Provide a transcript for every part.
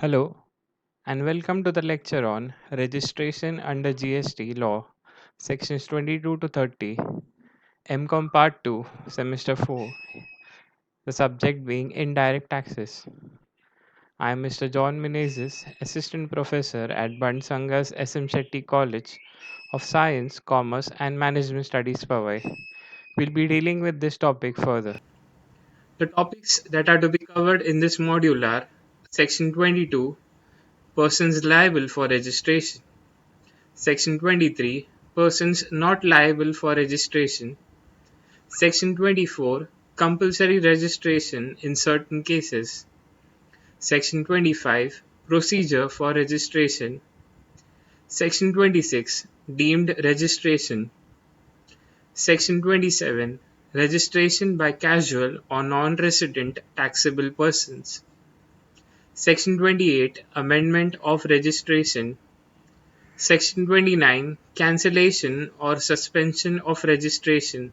Hello, and welcome to the lecture on registration under GST law, sections 22 to 30, MCOM Part 2, Semester 4, the subject being indirect taxes. I am Mr. John Menezes, Assistant Professor at Bansanga's SM Shetty College of Science, Commerce, and Management Studies, Powai. We'll be dealing with this topic further. The topics that are to be covered in this module are Section 22, Persons liable for registration. Section 23, persons not liable for registration. Section 24, compulsory registration in certain cases. Section 25, procedure for registration. Section 26, deemed registration. Section 27, registration by casual or non-resident taxable persons. Section 28, amendment of registration. Section 29, cancellation or suspension of registration,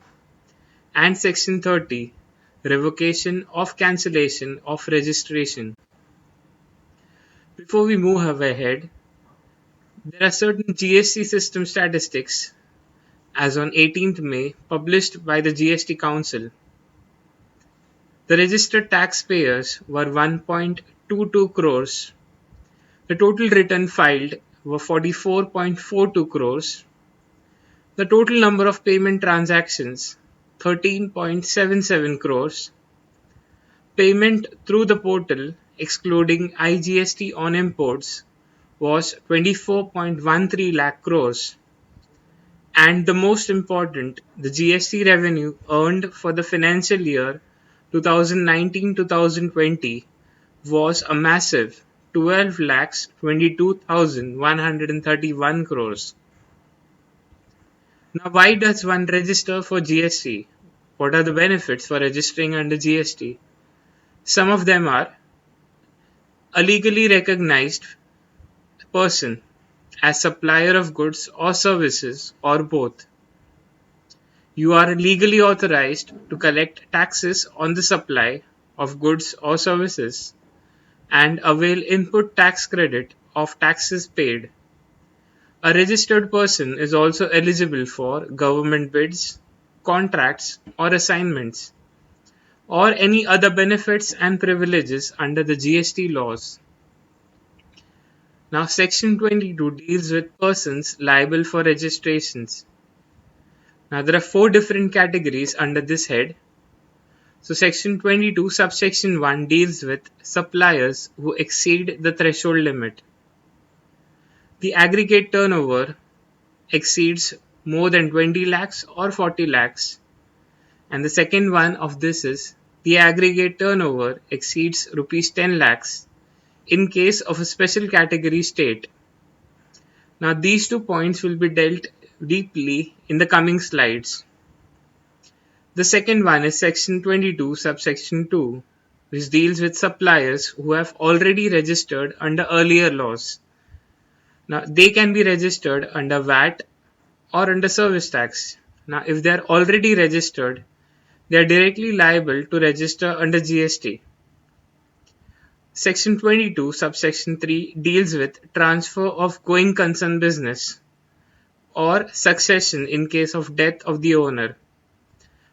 and Section 30, revocation of cancellation of registration. Before we move ahead, there are certain GST system statistics as on 18th May published by the GST Council. The registered taxpayers were 1.22 crores. The total return filed were 44.42 crores. The total number of payment transactions 13.77 crores. Payment through the portal excluding IGST on imports was 24.13 lakh crores. And the most important, the GST revenue earned for the financial year 2019-2020 was a massive 12 lakhs 22,131 crores. Now, why does one register for GST? What are the benefits for registering under GST? Some of them are a legally recognized person as supplier of goods or services or both. You are legally authorized to collect taxes on the supply of goods or services and avail input tax credit of taxes paid. A registered person is also eligible for government bids, contracts, or assignments, or any other benefits and privileges under the GST laws. Now, Section 22 deals with persons liable for registrations. Now, there are 4 different categories under this head. So, Section 22, subsection 1 deals with suppliers who exceed the threshold limit. The aggregate turnover exceeds more than 20 lakhs or 40 lakhs. And the second one of this is the aggregate turnover exceeds rupees 10 lakhs in case of a special category state. Now, these 2 points will be dealt deeply in the coming slides. The second one is Section 22, subsection 2, which deals with suppliers who have already registered under earlier laws. Now, they can be registered under VAT or under service tax. Now, if they are already registered, they are directly liable to register under GST. Section 22, subsection 3 deals with transfer of going concern business or succession in case of death of the owner.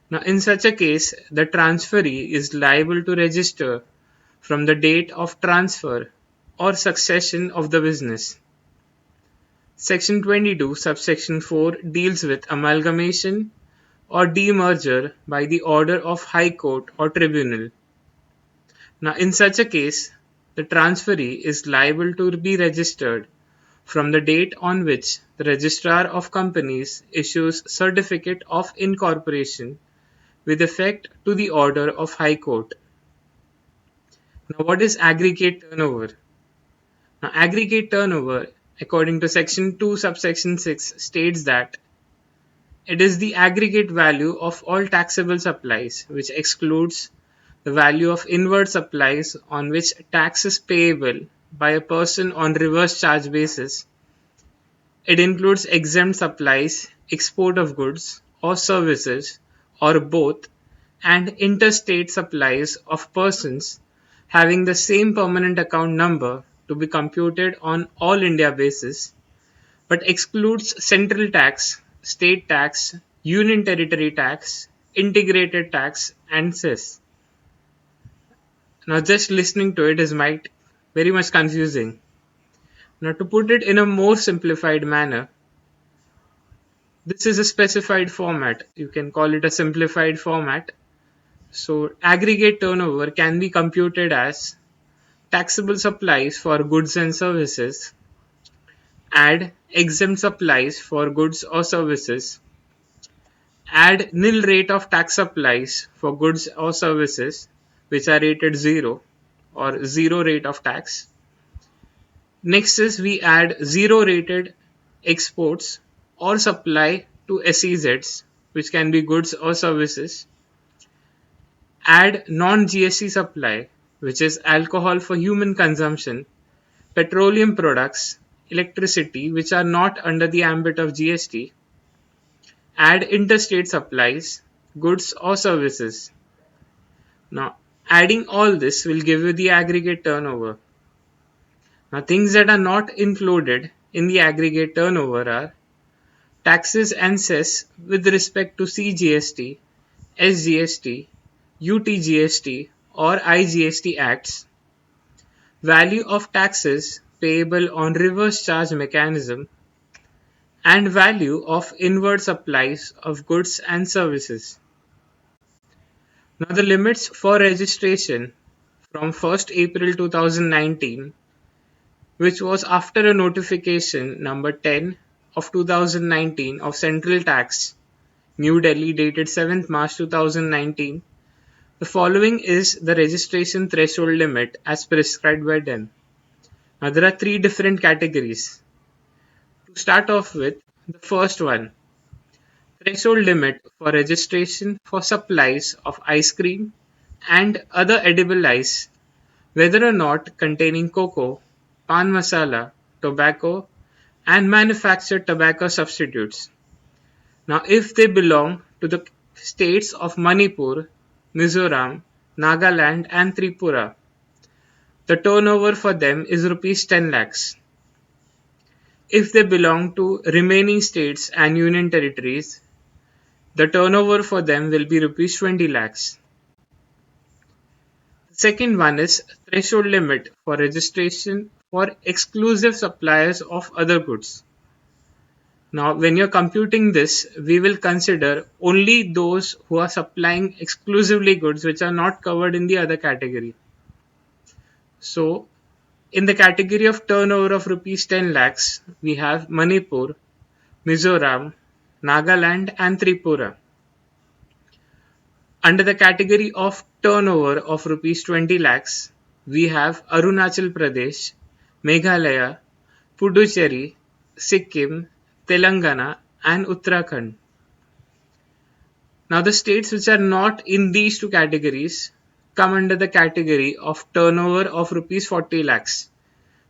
Now, in such a case, the transferee is liable to register from the date of transfer or succession of the business. Section 22, subsection 4 deals with amalgamation or demerger by the order of High Court or Tribunal. Now, in such a case, the transferee is liable to be registered from the date on which the Registrar of Companies issues Certificate of Incorporation with effect to the order of High Court. Now, what is aggregate turnover? Now, aggregate turnover, according to Section 2, subsection 6, states that it is the aggregate value of all taxable supplies, which excludes the value of inward supplies on which tax is payable by a person on reverse charge basis. It includes exempt supplies, export of goods or services, or both, and interstate supplies of persons having the same permanent account number to be computed on all India basis, but excludes central tax, state tax, union territory tax, integrated tax, and cess. Now, just listening to it is might very much confusing. Now, to put it in a more simplified manner, this is a specified format. You can call it a simplified format. So, aggregate turnover can be computed as taxable supplies for goods and services, add exempt supplies for goods or services, add nil rate of tax supplies for goods or services which are rated 0 or 0 rate of tax. Next is we add 0 rated exports or supply to SEZs, which can be goods or services. Add non-GST supply, which is alcohol for human consumption, petroleum products, electricity, which are not under the ambit of GST. Add interstate supplies, goods or services. Now, adding all this will give you the aggregate turnover. Now, things that are not included in the aggregate turnover are taxes and cess with respect to CGST, SGST, UTGST, or IGST acts, value of taxes payable on reverse charge mechanism, and value of inward supplies of goods and services. Now, the limits for registration from 1st April 2019, which was after a notification number 10 of 2019 of Central Tax, New Delhi, dated 7th March 2019. The following is the registration threshold limit as prescribed by them. Now, there are three different categories. To start off with, the first one, threshold limit for registration for supplies of ice cream and other edible ice, whether or not containing cocoa, pan masala, tobacco, and manufactured tobacco substitutes. Now, if they belong to the states of Manipur, Mizoram, Nagaland, and Tripura, the turnover for them is rupees 10 lakhs. If they belong to remaining states and union territories, the turnover for them will be rupees 20 lakhs. The second one is threshold limit for registration for exclusive suppliers of other goods. Now, when you're computing this, we will consider only those who are supplying exclusively goods which are not covered in the other category. So, in the category of turnover of rupees 10 lakhs, we have Manipur, Mizoram, Nagaland, and Tripura. Under the category of turnover of rupees 20 lakhs, we have Arunachal Pradesh, Meghalaya, Puducherry, Sikkim, Telangana, and Uttarakhand. Now, the states which are not in these two categories come under the category of turnover of rupees 40 lakhs,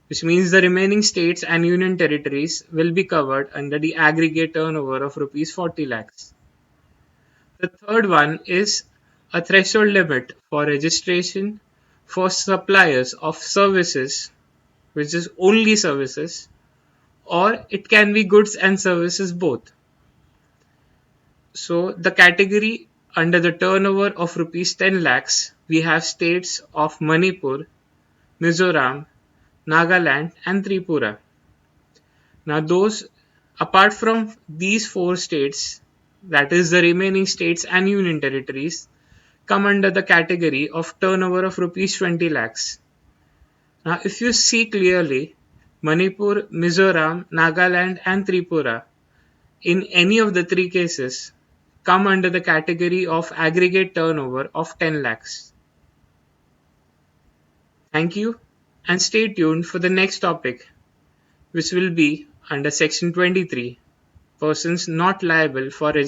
which means the remaining states and union territories will be covered under the aggregate turnover of rupees 40 lakhs. The third one is a threshold limit for registration for suppliers of services, which is only services, or it can be goods and services both. So the category under the turnover of rupees 10 lakhs, we have states of Manipur, Mizoram, Nagaland, and Tripura. Now, those apart from these four states, that is the remaining states and union territories, come under the category of turnover of rupees 20 lakhs. Now, if you see clearly, Manipur, Mizoram, Nagaland, and Tripura, in any of the three cases, come under the category of aggregate turnover of 10 lakhs. Thank you, and stay tuned for the next topic, which will be under section 23, persons not liable for